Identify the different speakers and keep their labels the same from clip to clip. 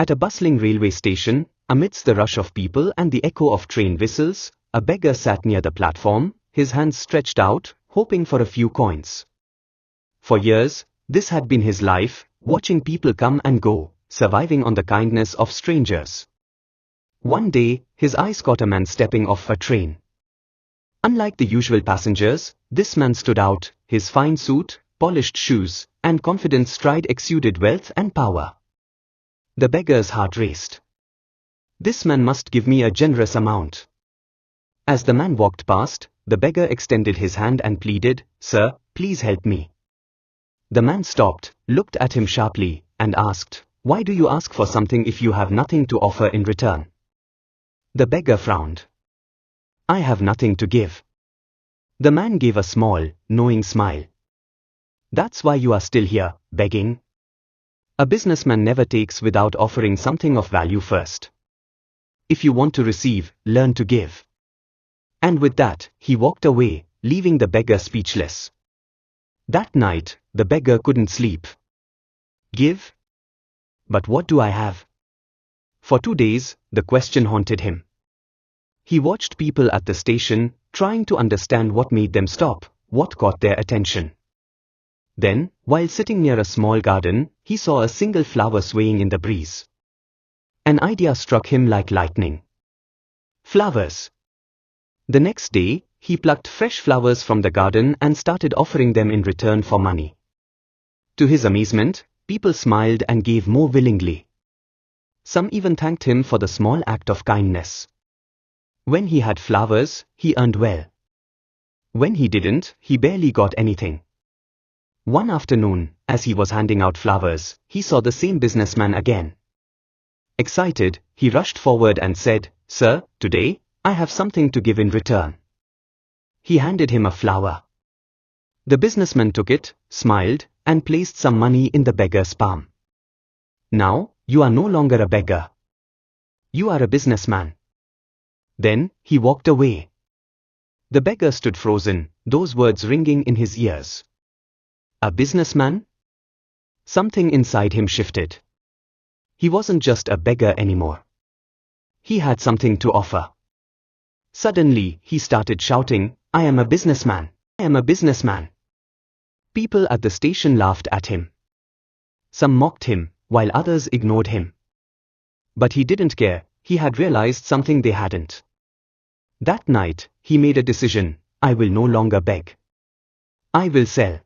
Speaker 1: At a bustling railway station, amidst the rush of people and the echo of train whistles, a beggar sat near the platform, his hands stretched out, hoping for a few coins. For years, this had been his life, watching people come and go, surviving on the kindness of strangers. One day, his eyes caught a man stepping off a train. Unlike the usual passengers, this man stood out, his fine suit, polished shoes, and confident stride exuded wealth and power. The beggar's heart raced. This man must give me a generous amount. As the man walked past, the beggar extended his hand and pleaded, "Sir, please help me." The man stopped, looked at him sharply, and asked, "Why do you ask for something if you have nothing to offer in return?" The beggar frowned. "I have nothing to give." The man gave a small, knowing smile. "That's why you are still here, begging. A businessman never takes without offering something of value first. If you want to receive, learn to give." And with that, he walked away, leaving the beggar speechless. That night, the beggar couldn't sleep. Give? But what do I have? For 2 days, the question haunted him. He watched people at the station, trying to understand what made them stop, what caught their attention. Then, while sitting near a small garden, he saw a single flower swaying in the breeze. An idea struck him like lightning. Flowers. The next day, he plucked fresh flowers from the garden and started offering them in return for money. To his amazement, people smiled and gave more willingly. Some even thanked him for the small act of kindness. When he had flowers, he earned well. When he didn't, he barely got anything. One afternoon, as he was handing out flowers, he saw the same businessman again. Excited, he rushed forward and said, "Sir, today, I have something to give in return." He handed him a flower. The businessman took it, smiled, and placed some money in the beggar's palm. "Now, you are no longer a beggar. You are a businessman." Then, he walked away. The beggar stood frozen, those words ringing in his ears. A businessman? Something inside him shifted. He wasn't just a beggar anymore. He had something to offer. Suddenly, he started shouting, "I am a businessman! I am a businessman!" People at the station laughed at him. Some mocked him, while others ignored him. But he didn't care, he had realized something they hadn't. That night, he made a decision: "I will no longer beg. I will sell."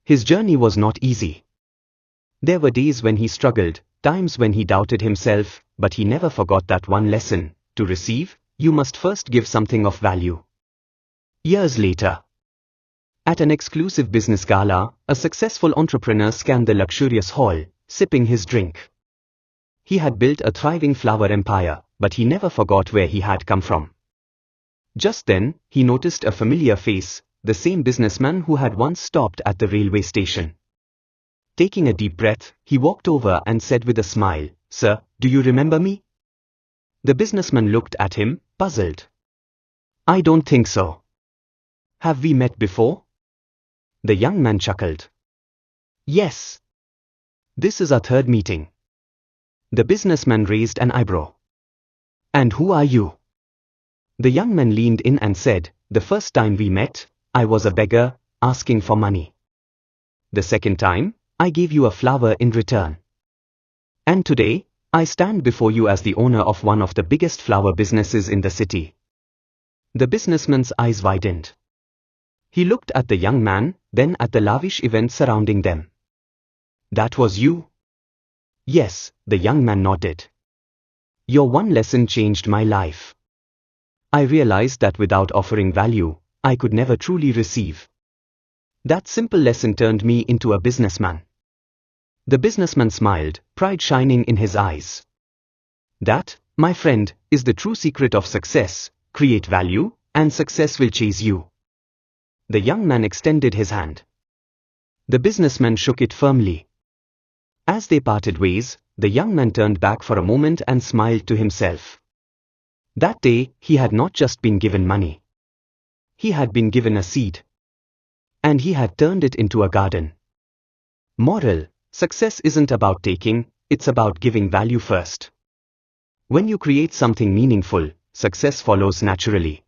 Speaker 1: His journey was not easy. There were days when he struggled, times when he doubted himself, but he never forgot that one lesson: to receive, you must first give something of value. Years later, at an exclusive business gala, a successful entrepreneur scanned the luxurious hall, sipping his drink. He had built a thriving flower empire, but he never forgot where he had come from. Just then, he noticed a familiar face, the same businessman who had once stopped at the railway station. Taking a deep breath, he walked over and said with a smile, "Sir, do you remember me?" The businessman looked at him, puzzled. "I don't think so. Have we met before?" The young man chuckled. "Yes. This is our third meeting." The businessman raised an eyebrow. "And who are you?" The young man leaned in and said, "The first time we met, I was a beggar, asking for money. The second time, I gave you a flower in return. And today, I stand before you as the owner of one of the biggest flower businesses in the city." The businessman's eyes widened. He looked at the young man, then at the lavish events surrounding them. "That was you?" "Yes," the young man nodded. "Your one lesson changed my life. I realized that without offering value, I could never truly receive. That simple lesson turned me into a businessman." The businessman smiled, pride shining in his eyes. "That, my friend, is the true secret of success: create value, and success will chase you." The young man extended his hand. The businessman shook it firmly. As they parted ways, the young man turned back for a moment and smiled to himself. That day, he had not just been given money. He had been given a seed. And he had turned it into a garden. Moral: success isn't about taking, It's about giving value first. When you create something meaningful, success follows naturally.